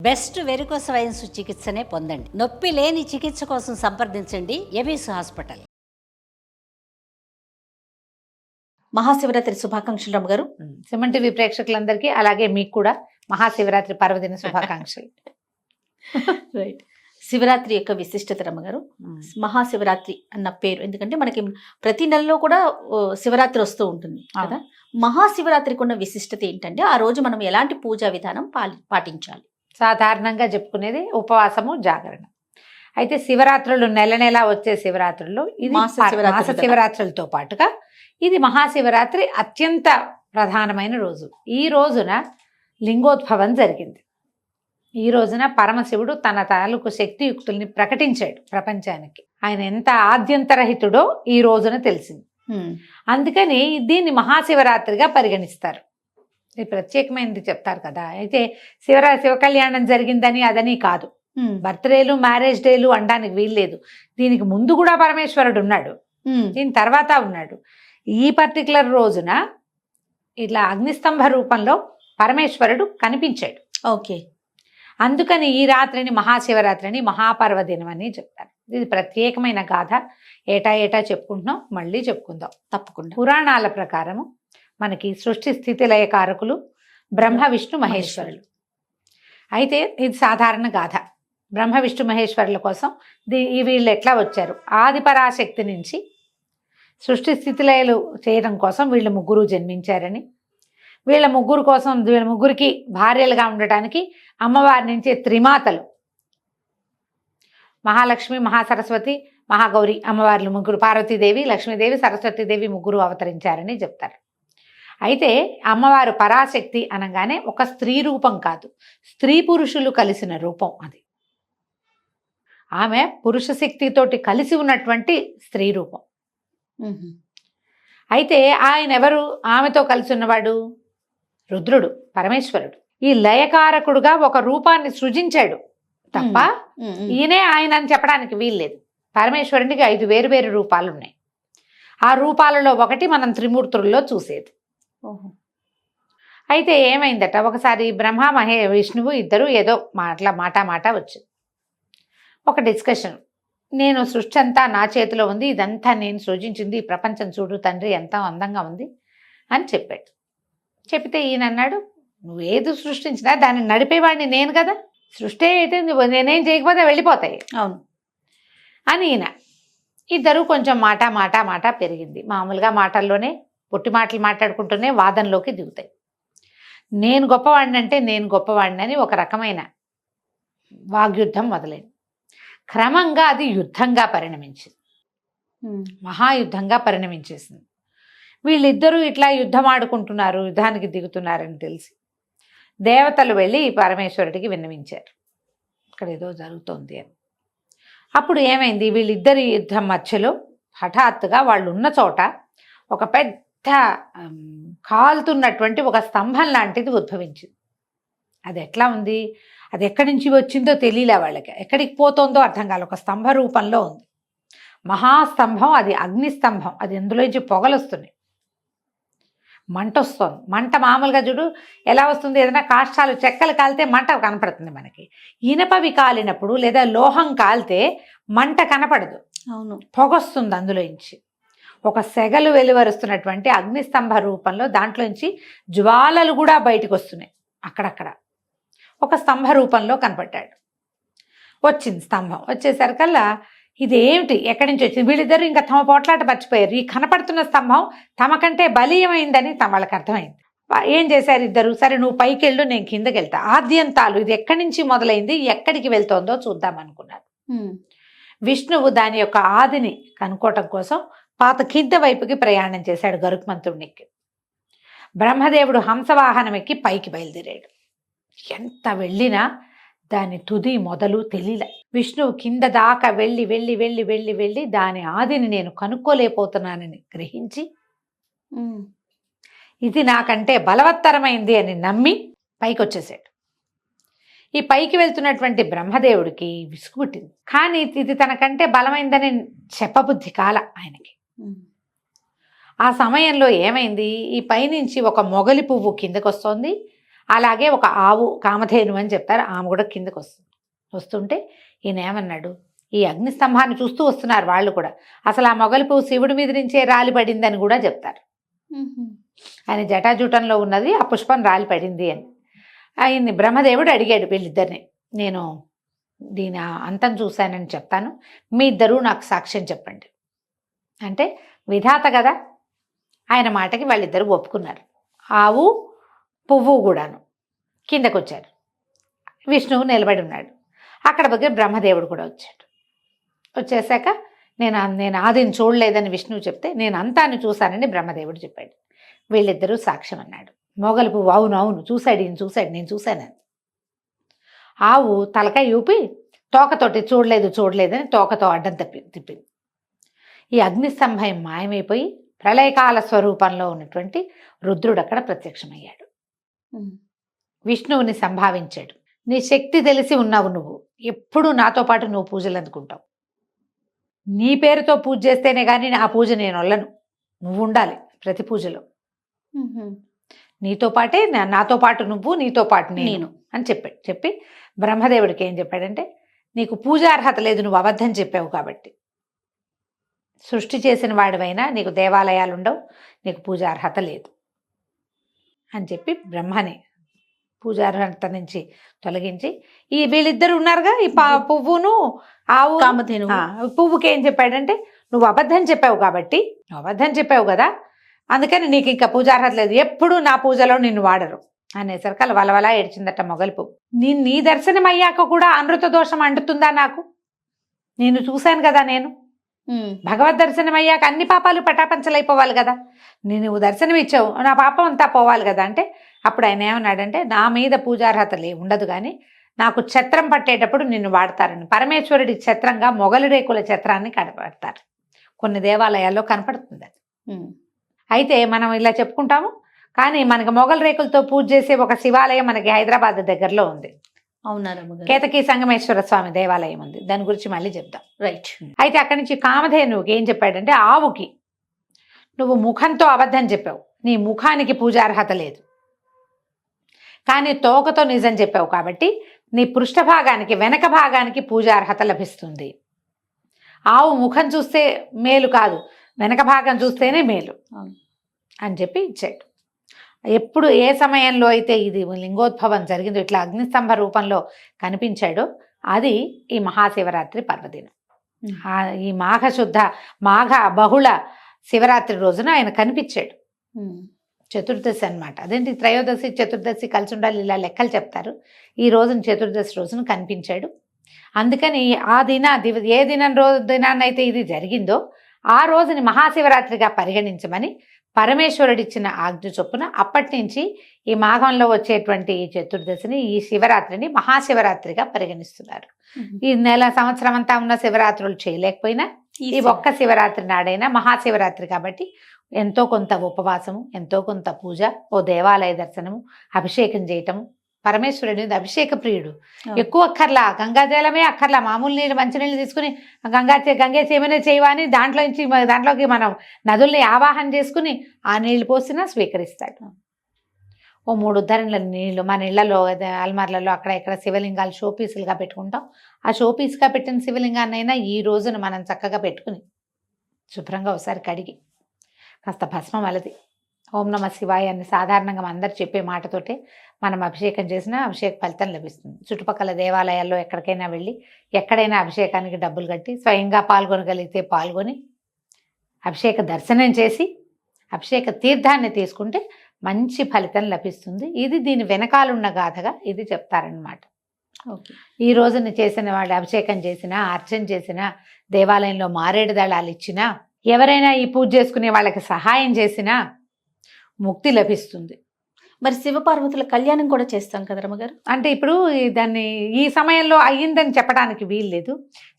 Best varicose veins చికిత్సనే పొందండి. నొప్పి లేని చికిత్స కోసం సంప్రదించండి ఎవిస్ హాస్పిటల్. మహాశివరాత్రి శుభాకాంక్షలు రమ్మ గారు. సిమెంట్ టీవీ ప్రేక్షకులందరికీ అలాగే మీకు కూడా మహాశివరాత్రి పర్వదిన శుభాకాంక్షలు. రైట్. శివరాత్రి యొక్క విశిష్టత రమ్మ గారు. మహాశివరాత్రి అన్న పేరు ఎందుకంటే మనకి ప్రతి నెలలో కూడా శివరాత్రి వస్తూ ఉంటుంది కదా. మహాశివరాత్రికి ఉన్న విశిష్టత ఏంటంటే ఆ రోజు మనం ఎలాంటి పూజా విధానం పాటించాలి? సాధారణంగా చెప్పుకునేది ఉపవాసము, జాగరణ. అయితే శివరాత్రులు నెల నెల వచ్చే శివరాత్రులు ఇది మాస శివరాత్రులతో పాటుగా ఇది మహాశివరాత్రి అత్యంత ప్రధానమైన రోజు. ఈ రోజున లింగోద్భవం జరిగింది. ఈ రోజున పరమశివుడు తన తాలూకు శక్తియుక్తుల్ని ప్రకటించాడు ప్రపంచానికి. ఆయన ఎంత ఆద్యంతరహితుడో ఈ రోజున తెలిసింది. అందుకని దీన్ని మహాశివరాత్రిగా పరిగణిస్తారు. ఇది ప్రత్యేకమైనది చెప్తారు కదా. అయితే శివ కళ్యాణం జరిగిందని అదని కాదు, బర్త్డేలు మ్యారేజ్ డేలు అనడానికి వీల్లేదు. దీనికి ముందు కూడా పరమేశ్వరుడు ఉన్నాడు, దీని తర్వాత ఉన్నాడు. ఈ పర్టికులర్ రోజున ఇట్లా అగ్నిస్తంభ రూపంలో పరమేశ్వరుడు కనిపించాడు. ఓకే. అందుకని ఈ రాత్రిని మహాశివరాత్రిని మహాపర్వదినం అని చెప్తారు. ఇది ప్రత్యేకమైన గాథ. ఏటా ఏటా చెప్పుకుంటున్నాం, మళ్ళీ చెప్పుకుందాం తప్పకుండా. పురాణాల ప్రకారము మనకి సృష్టి స్థితి లయకారకులు బ్రహ్మ విష్ణు మహేశ్వరులు. అయితే ఇది సాధారణ గాథ. బ్రహ్మ విష్ణు మహేశ్వరుల కోసం వీళ్ళు ఎట్లా వచ్చారు? ఆది పరాశక్తి నుంచి సృష్టి స్థితిలయలు చేయడం కోసం వీళ్ళు ముగ్గురు జన్మించారని, వీళ్ళ ముగ్గురికి భార్యలుగా ఉండటానికి అమ్మవారి నుంచి త్రిమాతలు మహాలక్ష్మి, మహాసరస్వతి, మహాగౌరి అమ్మవార్లు ముగ్గురు, పార్వతీదేవి, లక్ష్మీదేవి, సరస్వతీదేవి ముగ్గురు అవతరించారని చెప్తారు. అయితే అమ్మవారు పరాశక్తి అనగానే ఒక స్త్రీ రూపం కాదు, స్త్రీ పురుషులు కలిసిన రూపం అది. ఆమె పురుష శక్తితోటి కలిసి ఉన్నటువంటి స్త్రీ రూపం. అయితే ఆయన ఎవరు? ఆమెతో కలిసి ఉన్నవాడు రుద్రుడు, పరమేశ్వరుడు. ఈ లయకారకుడుగా ఒక రూపాన్ని సృజించాడు తప్ప ఈయనే ఆయన అని చెప్పడానికి వీల్లేదు. పరమేశ్వరునికి 5 వేరు రూపాలు ఉన్నాయి. ఆ రూపాలలో ఒకటి మనం త్రిమూర్తుల్లో చూసేది. అయితే ఏమైందట, ఒకసారి బ్రహ్మ విష్ణువు ఇద్దరు ఏదో మాట వచ్చింది. ఒక డిస్కషన్. నేను సృష్టి అంతా నా చేతిలో ఉంది, ఇదంతా నేను సృజించింది, ఈ ప్రపంచం చూడు తండ్రి ఎంత అందంగా ఉంది అని చెప్పాడు. చెప్తే ఈయన అన్నాడు, నువ్వేది సృష్టించినా దాన్ని నడిపేవాడిని నేను కదా, సృష్టి అయితే నేనేం చేయకపోతే వెళ్ళిపోతాయి. అవును అని ఈయన. ఇద్దరు కొంచెం మాట పెరిగింది. మామూలుగా మాటల్లోనే పొట్టి మాటలు మాట్లాడుకుంటూనే వాదనలోకి దిగుతాయి. నేను గొప్పవాడిని అంటే నేను గొప్పవాడిని అని ఒక రకమైన వాగ్యుద్ధం మొదలైంది. క్రమంగా అది యుద్ధంగా పరిణమించింది, మహాయుద్ధంగా పరిణమించేసింది. వీళ్ళిద్దరూ ఇట్లా యుద్ధం ఆడుకుంటున్నారు, యుద్ధానికి దిగుతున్నారని తెలిసి దేవతలు వెళ్ళి పరమేశ్వరుడికి విన్నవించారు, ఇక్కడ ఏదో జరుగుతోంది అని. అప్పుడు ఏమైంది, వీళ్ళిద్దరి యుద్ధం మధ్యలో హఠాత్తుగా వాళ్ళు ఉన్న చోట ఒక పెద్ద కాలుతున్నటువంటి ఒక స్తంభం లాంటిది ఉద్భవించింది. అది ఎట్లా ఉంది, అది ఎక్కడి నుంచి వచ్చిందో తెలియలే వాళ్ళకి, ఎక్కడికి పోతుందో అర్థం కాదు. ఒక స్తంభ రూపంలో ఉంది, మహాస్తంభం. అది అగ్నిస్తంభం. అది ఎందులోంచి పొగలు వస్తున్నాయి, మంట వస్తుంది. మంట మామూలుగా చూడు ఎలా వస్తుంది, ఏదైనా కాష్టాలు చెక్కలు కాలితే మంట కనపడుతుంది మనకి. ఇనపవి కాలినప్పుడు లేదా లోహం కాలితే మంట కనపడదు, అవును, పొగొస్తుంది అందులోంచి. ఒక సెగలు వెలువరుస్తున్నటువంటి అగ్నిస్తంభ రూపంలో దాంట్లోంచి జ్వాలలు కూడా బయటకు వస్తున్నాయి. అక్కడక్కడ ఒక స్తంభ రూపంలో కనపడ్డాడు. వచ్చింది స్తంభం. వచ్చేసరికల్లా ఇదేమిటి, ఎక్కడి నుంచి వచ్చింది? వీళ్ళిద్దరూ ఇంకా తమ పోట్లాట మర్చిపోయారు. ఈ కనపడుతున్న స్తంభం తమకంటే బలీయమైందని వాళ్ళకి అర్థమైంది. ఏం చేశారు ఇద్దరు, సరే నువ్వు పైకి వెళ్ళు, నేను కిందకి వెళ్తా. ఆద్యంతాలు ఇది ఎక్కడి నుంచి మొదలైంది, ఎక్కడికి వెళ్తోందో చూద్దాం అనుకున్నారు. విష్ణువు దాని యొక్క ఆదిని కనుక్కోవటం కోసం పాత కింద వైపుకి ప్రయాణం చేశాడు గరుత్మంతుడికి. బ్రహ్మదేవుడు హంసవాహనం ఎక్కి పైకి బయలుదేరాడు. ఎంత వెళ్ళినా దాని తుది మొదలు తెలియలే. విష్ణువు కింద దాకా వెళ్ళి వెళ్ళి వెళ్ళి వెళ్ళి వెళ్ళి దాని ఆదిని నేను కనుక్కోలేకపోతున్నానని గ్రహించి ఇది నాకంటే బలవత్తరమైంది అని నమ్మి పైకి వచ్చేసాడు. ఈ పైకి వెళ్తున్నటువంటి బ్రహ్మదేవుడికి విసుగు పుట్టింది. కానీ ఇది తనకంటే బలమైందని చెప్పబుద్ధి కాల ఆయనకి. ఆ సమయంలో ఏమైంది, ఈ పైనుంచి ఒక మొగలి పువ్వు కిందకు వస్తోంది. అలాగే ఒక ఆవు కామధేను అని చెప్తారు, ఆమె కూడా కిందకు వస్తుంది. వస్తుంటే ఈయన ఏమన్నాడు, ఈ అగ్నిస్తంభాన్ని చూస్తూ వస్తున్నారు వాళ్ళు కూడా, అసలు ఆ మొగలి పువ్వు శివుడి మీద నుంచే రాలి పడిందని కూడా చెప్తారు. ఆయన జటాజూటంలో ఉన్నది ఆ పుష్పం రాలి పడింది అని. ఆయన్ని బ్రహ్మదేవుడు అడిగాడు వీళ్ళిద్దరిని, నేను దీని అంతం చూశానని చెప్తాను, మీ ఇద్దరూ నాకు సాక్ష్యం చెప్పండి అంటే, విధాత కదా ఆయన మాటకి వాళ్ళిద్దరూ ఒప్పుకున్నారు. ఆవు పువ్వు కూడాను కిందకు వచ్చారు. విష్ణువు నిలబడి ఉన్నాడు. అక్కడ దగ్గర బ్రహ్మదేవుడు కూడా వచ్చాడు. వచ్చేసాక నేను ఆదిని చూడలేదని విష్ణువు చెప్తే, నేను అంతాన్ని చూశానని బ్రహ్మదేవుడు చెప్పాడు. వీళ్ళిద్దరూ సాక్ష్యం అన్నాడు. మొగలి పువ్వు అవును అవును చూశాడు, ఈయన చూశాడు, నేను చూశానని. ఆవు తలకాయ ఊపి తోకతోటి చూడలేదని తోకతో అడ్డం తిప్పింది. ఈ అగ్నిస్తంభం మాయమైపోయి ప్రళయకాల స్వరూపంలో ఉన్నటువంటి రుద్రుడు అక్కడ ప్రత్యక్షమయ్యాడు. విష్ణువుని సంభావించాడు. నీ శక్తి తెలిసి ఉన్నావు, నువ్వు ఎప్పుడూ నాతో పాటు నువ్వు పూజలు అందుకుంటావు, నీ పేరుతో పూజ చేస్తేనే కానీ ఆ పూజ నేను వల్లను, నువ్వు ఉండాలి ప్రతి పూజలో, నీతో పాటే నాతో పాటు నువ్వు, నీతో పాటు నేను అని చెప్పి బ్రహ్మదేవుడికి ఏం చెప్పాడంటే, నీకు పూజార్హత లేదు, నువ్వు అబద్ధం చెప్పావు కాబట్టి, సృష్టి చేసిన వాడివైనా నీకు దేవాలయాలు ఉండవు, నీకు పూజార్హత లేదు అని చెప్పి బ్రహ్మని పూజార్హత నుంచి తొలగించి, ఈ వీళ్ళిద్దరు ఉన్నారుగా, ఈ పువ్వును ఆవు కామధేను పువ్వుకి ఏం చెప్పాడంటే, నువ్వు అబద్ధం చెప్పావు కాబట్టి, నువ్వు అబద్ధం చెప్పావు కదా, అందుకని నీకు ఇంకా పూజార్హత లేదు, ఎప్పుడు నా పూజలో నిన్ను వాడరు అనేసరికి అలా వలవలా ఏడ్చిందట మొగలి పువ్వు. నీ దర్శనం అయ్యాక కూడా అమృత దోషం అంటుతుందా నాకు, నేను చూశాను కదా, నేను భగవద్ దర్శనం అయ్యాక అన్ని పాపాలు పటాపంచలైపోవాలి కదా, నువ్వు దర్శనం ఇచ్చావు, నా పాపం అంతా పోవాలి కదా అంటే, అప్పుడు ఆయన ఏమన్నాడంటే, నా మీద పూజార్హత ఉండదు కానీ నాకు ఛత్రం పట్టేటప్పుడు నిన్ను వాడతారని. పరమేశ్వరుడి ఛత్రంగా మొగలి రేకుల ఛత్రాన్ని కనపడతారు, కొన్ని దేవాలయాల్లో కనపడుతుంది అది. అయితే మనం ఇలా చెప్పుకుంటాము, కానీ మనకి మొగలి రేకులతో పూజ చేసే ఒక శివాలయం మనకి హైదరాబాద్ దగ్గరలో ఉంది. అవునారా? కేతకి సంగమేశ్వర స్వామి దేవాలయం ఉంది, దాని గురించి మళ్ళీ చెప్దాం. రైట్. అయితే అక్కడి నుంచి కామధేనువుకి ఏం చెప్పాడంటే, ఆవుకి నువ్వు ముఖంతో అబద్ధం చెప్పావు, నీ ముఖానికి పూజార్హత లేదు, కానీ తోకతో నిజం చెప్పావు కాబట్టి నీ పృష్ఠభాగానికి వెనక భాగానికి పూజార్హత లభిస్తుంది. ఆవు ముఖం చూస్తే మేలు కాదు, వెనక భాగం చూస్తేనే మేలు అని చెప్పి ఇచ్చాడు. ఎప్పుడు ఏ సమయంలో అయితే ఇది లింగోద్భవం జరిగిందో, ఇట్లా అగ్నిస్తంభ రూపంలో కనిపించాడో, అది ఈ మహాశివరాత్రి పర్వదినం. ఈ మాఘ బహుళ శివరాత్రి రోజున ఆయన కనిపించాడు. చతుర్దశి అన్నమాట. అదేంటి త్రయోదశి చతుర్దశి కలిసి ఉండాలి, ఇలా లెక్కలు చెప్తారు. ఈ రోజున చతుర్దశి రోజున కనిపించాడు. అందుకని ఏ దినాన్నైతే ఇది జరిగిందో ఆ రోజుని మహాశివరాత్రిగా పరిగణించమని పరమేశ్వరుడిచ్చిన ఆజ్ఞ చొప్పున అప్పటి నుంచి ఈ మాఘంలో వచ్చేటువంటి ఈ చతుర్దశిని, ఈ శివరాత్రిని మహాశివరాత్రిగా పరిగణిస్తున్నారు. ఈ సంవత్సరం అంతా ఉన్న శివరాత్రులు చేయలేకపోయినా ఈ ఒక్క శివరాత్రి నాడైనా మహాశివరాత్రి కాబట్టి ఎంతో కొంత ఉపవాసము, ఎంతో కొంత పూజ, ఓ దేవాలయ దర్శనము, అభిషేకం చేయటము. పరమేశ్వరుడి అభిషేక ప్రియుడు, ఎక్కువ అక్కర్లా, గంగాజలమే అక్కర్లా, మామూలు నీళ్ళు మంచినీళ్ళు తీసుకుని గంగే ఏమైనా చేయవా అని దాంట్లోకి మనం నదుల్ని ఆవాహన చేసుకుని ఆ నీళ్లు పోసినా స్వీకరిస్తాడు. ఓ 3 ఉద్ధరణల నీళ్ళు మన ఇళ్లలో అల్మార్లలో అక్కడ ఇక్కడ శివలింగాలు షోపీసులుగా పెట్టుకుంటాం. ఆ షోపీస్గా పెట్టిన శివలింగాన్నైనా ఈ రోజున మనం చక్కగా పెట్టుకుని శుభ్రంగా ఒకసారి కడిగి కాస్త భస్మం అలది ఓం నమ శివాయ అని సాధారణంగా అందరు చెప్పే మాటతోటే మనం అభిషేకం చేసినా అభిషేక ఫలితం లభిస్తుంది. చుట్టుపక్కల దేవాలయాల్లో ఎక్కడికైనా వెళ్ళి ఎక్కడైనా అభిషేకానికి డబ్బులు కట్టి స్వయంగా పాల్గొనగలిగితే పాల్గొని అభిషేక దర్శనం చేసి అభిషేక తీర్థాన్ని తీసుకుంటే మంచి ఫలితం లభిస్తుంది. ఇది దీని వెనకాలన్న గాథగా ఇది చెప్తారనమాట. ఈ రోజున చేసిన వాళ్ళు అభిషేకం చేసినా, అర్చన చేసినా, దేవాలయంలో మారేడు దళాలు ఇచ్చినా, ఎవరైనా ఈ పూజ చేసుకునే వాళ్ళకి సహాయం చేసినా ముక్తి లభిస్తుంది. మరి శివపార్వతుల కళ్యాణం కూడా చేస్తాం కదా రమ్మగారు. అంటే ఇప్పుడు దాన్ని ఈ సమయంలో అయ్యిందని చెప్పడానికి వీల్లేదు.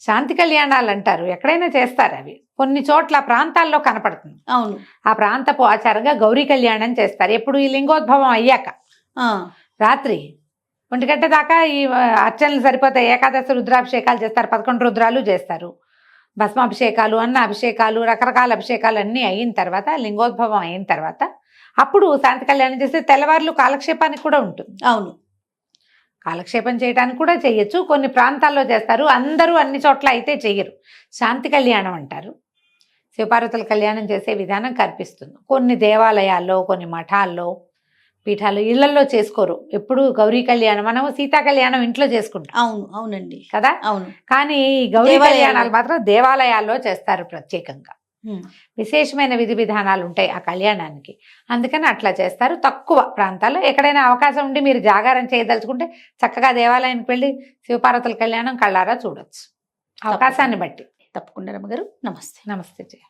శాంతి కళ్యాణాలు అంటారు, ఎక్కడైనా చేస్తారు. అవి కొన్ని చోట్ల ప్రాంతాల్లో కనపడుతుంది. అవును, ఆ ప్రాంతపు ఆచారంగా గౌరీ కళ్యాణం చేస్తారు. ఎప్పుడు ఈ లింగోద్భవం అయ్యాక రాత్రి 1 గంట దాకా ఈ అర్చనలు సరిపోతాయి. ఏకాదశి రుద్రాభిషేకాలు చేస్తారు, 11 రుద్రాలు చేస్తారు, భస్మాభిషేకాలు, అన్న అభిషేకాలు, రకరకాల అభిషేకాలు అన్నీ అయిన తర్వాత లింగోద్భవం అయిన తర్వాత అప్పుడు శాంతి కళ్యాణం చేస్తే తెల్లవారులు కాలక్షేపానికి కూడా ఉంటుంది. అవును. కాలక్షేపం చేయడానికి కూడా చేయొచ్చు. కొన్ని ప్రాంతాల్లో చేస్తారు, అందరూ అన్ని చోట్ల అయితే చెయ్యరు. శాంతి కళ్యాణం అంటారు. శివపార్వతుల కళ్యాణం చేసే విధానం కనిపిస్తుంది. కొన్ని దేవాలయాల్లో, కొన్ని మఠాల్లో, పీఠాలు, ఇళ్లలో చేసుకోరు. ఎప్పుడు గౌరీ కళ్యాణం, మనం సీతా కళ్యాణం ఇంట్లో చేసుకుంటాం అవును. అవునండి. కదా. అవును. కానీ ఈ గౌరీ దేవాలయాల్లో. కళ్యాణాలు మాత్రం దేవాలయాల్లో చేస్తారు ప్రత్యేకంగా. ఉమ్. విశేషమైన విధి విధానాలు ఉంటాయి ఆ కళ్యాణానికి, అందుకని అట్లా చేస్తారు. తక్కువ ప్రాంతాల్లో ఎక్కడైనా అవకాశం ఉండి మీరు జాగారం చేయదలుచుకుంటే చక్కగా దేవాలయానికి వెళ్ళి శివపార్వతుల కళ్యాణం కళ్ళారా చూడొచ్చు, అవకాశాన్ని బట్టి. తప్పకుండా రమ్మగారు. నమస్తే. నమస్తే జయ.